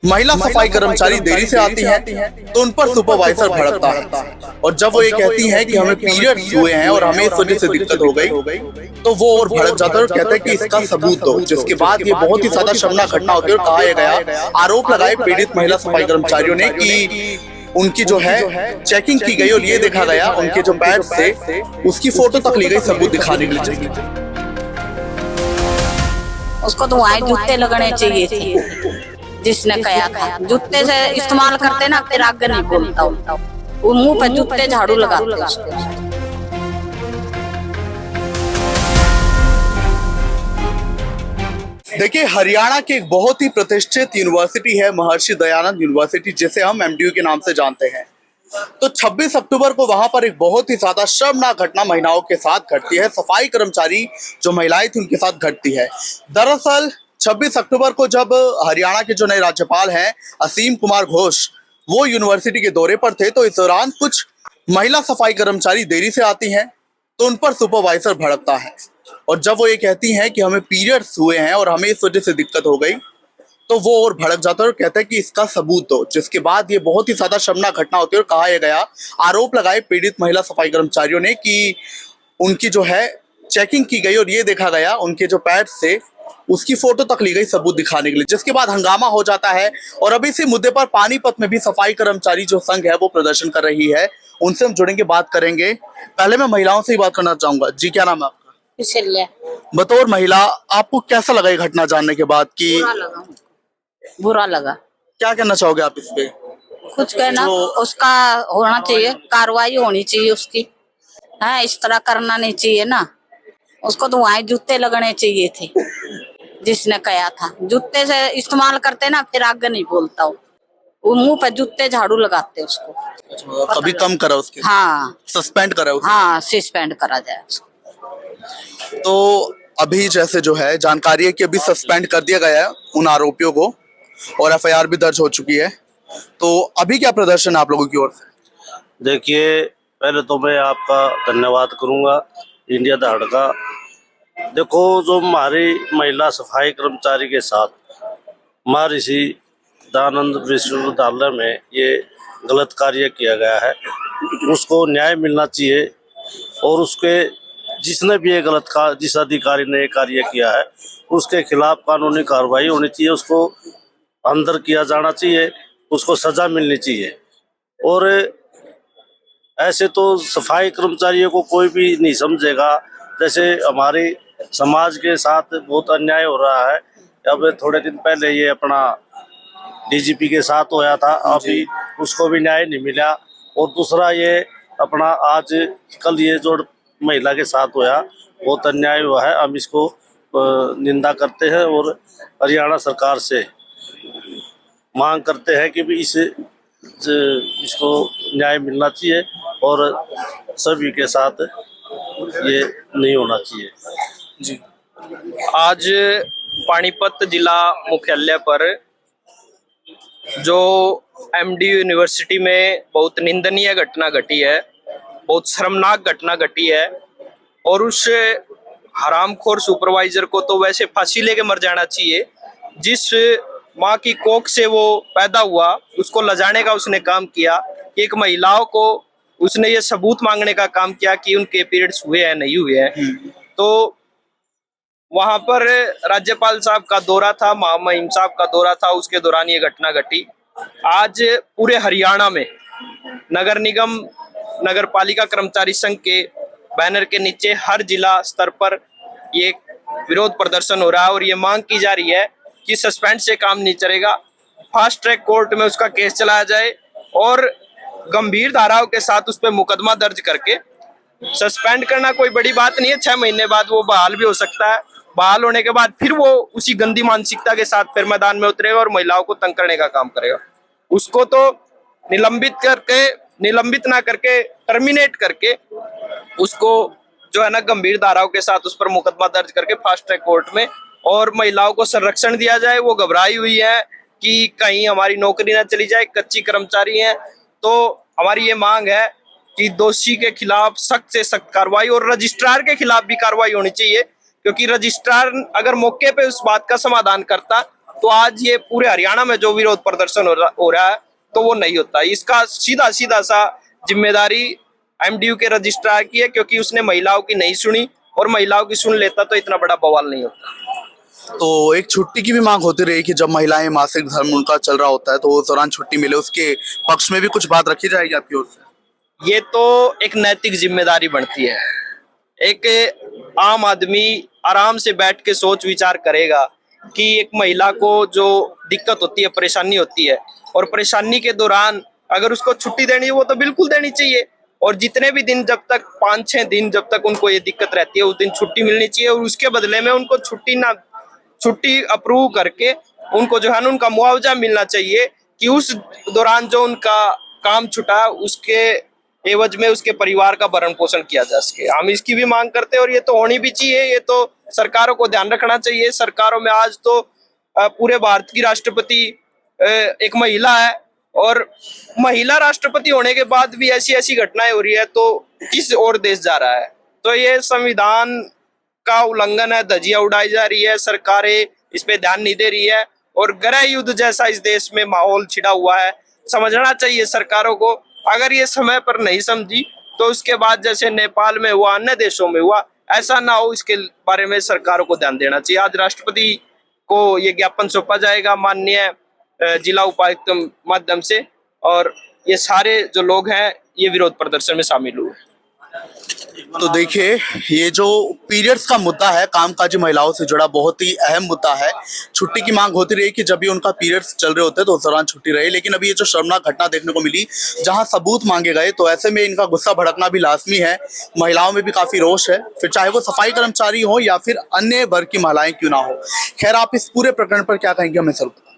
महिला सफाई कर्मचारी देरी से आती हैं तो उन पर सुपरवाइजर भड़कता है और जब वो ये कहती हैं कि हमें पीरियड्स हुए हैं और हमें इस वजह से दिक्कत हो गई तो वो और भड़क जाता है और कहता है कि इसका सबूत दो, जिसके बाद ये बहुत ही ज्यादा शर्मनाक घटना होती है और कहा गया, आरोप लगाए पीड़ित महिला सफाई कर्मचारियों ने कि उनकी जो है चेकिंग की गई और ये देखा गया उनके जो पैड से उसकी फोटो तक ली गई सबूत दिखाने के लिए। उसको तो वहाँ जूते लगने चाहिए थे जिसने कहा था। जूते से इस्तेमाल करते ना फिर आगे नहीं बोलता हूँ, वो मुंह पे जूते झाड़ू लगाते उसके। देखिए, हरियाणा की एक बहुत ही प्रतिष्ठित यूनिवर्सिटी है महर्षि दयानंद यूनिवर्सिटी, जिसे हम एमडीयू के नाम से जानते हैं। तो 26 अक्टूबर को वहां पर एक बहुत ही ज्यादा शर्मनाक घटना महिलाओं के साथ घटती है। सफाई कर्मचारी जो महिलाएं थी उनके साथ घटती है। दरअसल 26 अक्टूबर को जब हरियाणा के जो नए राज्यपाल हैं असीम कुमार घोष वो यूनिवर्सिटी के दौरे पर थे, तो इस दौरान कुछ महिला सफाई कर्मचारी देरी से आती हैं तो उन पर सुपरवाइजर भड़कता है और जब वो ये कहती हैं कि हमें पीरियड्स हुए हैं और हमें इस वजह से दिक्कत हो गई तो वो और भड़क जाता है और कहता है कि इसका सबूत दो, जिसके बाद ये बहुत ही ज्यादा शर्मनाक घटना होती है और कहा गया, आरोप लगाए पीड़ित महिला सफाई कर्मचारियों ने कि उनकी जो है चेकिंग की गई और ये देखा गया उनके जो पैड से उसकी फोटो तक ली गई सबूत दिखाने के लिए, जिसके बाद हंगामा हो जाता है। और अभी इसी मुद्दे पर पानीपत में भी सफाई कर्मचारी जो संघ है वो प्रदर्शन कर रही है, उनसे हम जुड़ेंगे, बात करेंगे। पहले मैं महिलाओं से ही बात करना चाहूंगा। जी, क्या नाम है आपका? इसलिए बतौर महिला आपको कैसा लगा ये घटना जानने के बाद? कि बुरा लगा। क्या कहना चाहोगे आप इस पे? कुछ कहना उसका होना चाहिए, कार्रवाई होनी चाहिए उसकी। हाँ, इस तरह करना नहीं चाहिए ना। उसको तो वहाँ जूते लगने चाहिए थे जिसने कहा था। जूते से इस्तेमाल करते ना फिर आगे नहीं बोलता हूँ, वो मुंह पे जूते झाड़ू लगाते उसको। कभी कम करा उसके? हाँ, सस्पेंड करा उसको? हाँ, सस्पेंड करा जाए उसको। तो अभी जैसे जो है जानकारी है कि अभी सस्पेंड कर दिया गया है उन आरोपियों को और एफआईआर भी दर्ज हो चुकी है, तो अभी क्या प्रदर्शन है आप लोगों की ओर से? देखिए, पहले तो मैं आपका धन्यवाद करूंगा इंडिया दहाड़ का। देखो, जो हमारी महिला सफाई कर्मचारी के साथ महर्षि दयानंद विश्वविद्यालय में ये गलत कार्य किया गया है, उसको न्याय मिलना चाहिए और उसके जिसने भी ये जिस अधिकारी ने ये कार्य किया है उसके खिलाफ कानूनी कार्रवाई होनी चाहिए, उसको अंदर किया जाना चाहिए, उसको सजा मिलनी चाहिए। और ऐसे तो सफाई कर्मचारियों को कोई भी नहीं समझेगा। जैसे हमारे समाज के साथ बहुत अन्याय हो रहा है। अब थोड़े दिन पहले ये अपना डीजीपी के साथ होया था, अभी उसको भी न्याय नहीं मिला। और दूसरा ये अपना आज कल ये जो महिला के साथ होया बहुत अन्याय हुआ है। हम इसको निंदा करते हैं और हरियाणा सरकार से मांग करते हैं कि भी इसको न्याय मिलना चाहिए और सभी के साथ ये नहीं होना चाहिए। जी, आज पानीपत जिला मुख्यालय पर जो एमडीयू यूनिवर्सिटी में बहुत निंदनीय घटना घटी है, बहुत शर्मनाक घटना घटी है और उस हरामखोर सुपरवाइजर को तो वैसे फांसी लेके मर जाना चाहिए। जिस माँ की कोख से वो पैदा हुआ उसको लजाने का उसने काम किया। एक महिलाओं को उसने ये सबूत मांगने का काम किया कि उनके पीरियड्स हुए हैं नहीं हुए हैं। तो वहां पर राज्यपाल साहब का दौरा था, महामहिम साहब का दौरा था, उसके दौरान ये घटना घटी। आज पूरे हरियाणा में नगर निगम नगर पालिका कर्मचारी संघ के बैनर के नीचे हर जिला स्तर पर ये विरोध प्रदर्शन हो रहा है और ये मांग की जा रही है कि सस्पेंड से काम नहीं चलेगा, फास्ट ट्रैक कोर्ट में उसका केस चलाया जाए और गंभीर धाराओं के साथ उस पर मुकदमा दर्ज करके सस्पेंड करना कोई बड़ी बात नहीं है। 6 महीने बाद वो बहाल भी हो सकता है। बहाल होने के बाद फिर वो उसी गंदी मानसिकता के साथ फिर मैदान में उतरेगा और महिलाओं को तंग करने का काम करेगा। उसको तो निलंबित ना करके टर्मिनेट करके उसको जो है ना गंभीर धाराओं के साथ उस पर मुकदमा दर्ज करके फास्ट ट्रैक कोर्ट में और महिलाओं को संरक्षण दिया जाए। वो घबराई हुई है कि कहीं हमारी नौकरी ना चली जाए, कच्ची कर्मचारी हैं। तो हमारी ये मांग है कि दोषी के खिलाफ सख्त से सख्त कार्रवाई और रजिस्ट्रार के खिलाफ भी कार्रवाई होनी चाहिए, क्योंकि रजिस्ट्रार अगर मौके पे उस बात का समाधान करता तो आज ये पूरे हरियाणा में जो विरोध प्रदर्शन हो रहा है तो वो नहीं होता। इसका सीधा सीधा सा जिम्मेदारी एमडीयू के रजिस्ट्रार की है, क्योंकि उसने महिलाओं की नहीं सुनी, और महिलाओं की सुन लेता तो इतना बड़ा बवाल नहीं होता। तो एक छुट्टी की भी मांग होती रही कि जब महिलाएं मासिक धर्म उनका चल रहा होता है तो उस दौरान छुट्टी मिले, उसके पक्ष में भी कुछ बात रखी जाएगी आपकी ओर से? ये तो एक नैतिक जिम्मेदारी बनती है। एक आम आदमी आराम से बैठ के सोच विचार करेगा कि एक महिला को जो दिक्कत होती है, परेशानी होती है, और परेशानी के दौरान अगर उसको छुट्टी देनी है वो तो बिल्कुल देनी चाहिए। और जितने भी दिन, जब तक 5-6 दिन जब तक उनको ये दिक्कत रहती है, उस दिन छुट्टी मिलनी चाहिए, और उसके बदले में उनको छुट्टी अप्रूव करके उनको जो है ना उनका मुआवजा मिलना चाहिए कि उस दौरान जो उनका काम छुटा उसके एवज में उसके परिवार का भरण पोषण किया जा सके। हम इसकी भी मांग करते हैं और ये तो होनी भी चाहिए। ये तो सरकारों को ध्यान रखना चाहिए। सरकारों में आज तो पूरे भारत की राष्ट्रपति एक महिला है, और महिला राष्ट्रपति होने के बाद भी ऐसी ऐसी घटनाएं हो रही है, तो किस ओर देश जा रहा है? तो ये संविधान का उल्लंघन है, धज्जियां उड़ाई जा रही है, सरकारें इस पे ध्यान नहीं दे रही है, और गृह युद्ध जैसा इस देश में माहौल छिड़ा हुआ है। समझना चाहिए सरकारों को। अगर ये समय पर नहीं समझी तो उसके बाद जैसे नेपाल में हुआ, अन्य देशों में हुआ, ऐसा ना हो, इसके बारे में सरकारों को ध्यान देना चाहिए। आज राष्ट्रपति को ये ज्ञापन सौंपा जाएगा माननीय जिला उपायुक्त माध्यम से, और ये सारे जो लोग हैं ये विरोध प्रदर्शन में शामिल हुए। तो देखिए, ये जो पीरियड्स का मुद्दा है, कामकाजी महिलाओं से जुड़ा बहुत ही अहम मुद्दा है। छुट्टी की मांग होती रही कि जब भी उनका पीरियड्स चल रहे होते हैं तो उस दौरान छुट्टी रहे, लेकिन अभी ये जो शर्मनाक घटना देखने को मिली जहां सबूत मांगे गए, तो ऐसे में इनका गुस्सा भड़कना भी लाजमी है। महिलाओं में भी काफी रोष है, फिर चाहे वो सफाई कर्मचारी हो या फिर अन्य वर्ग की महिलाएं क्यों ना हो। खैर, आप इस पूरे प्रकरण पर क्या कहेंगे, हमें जरूर बताएं।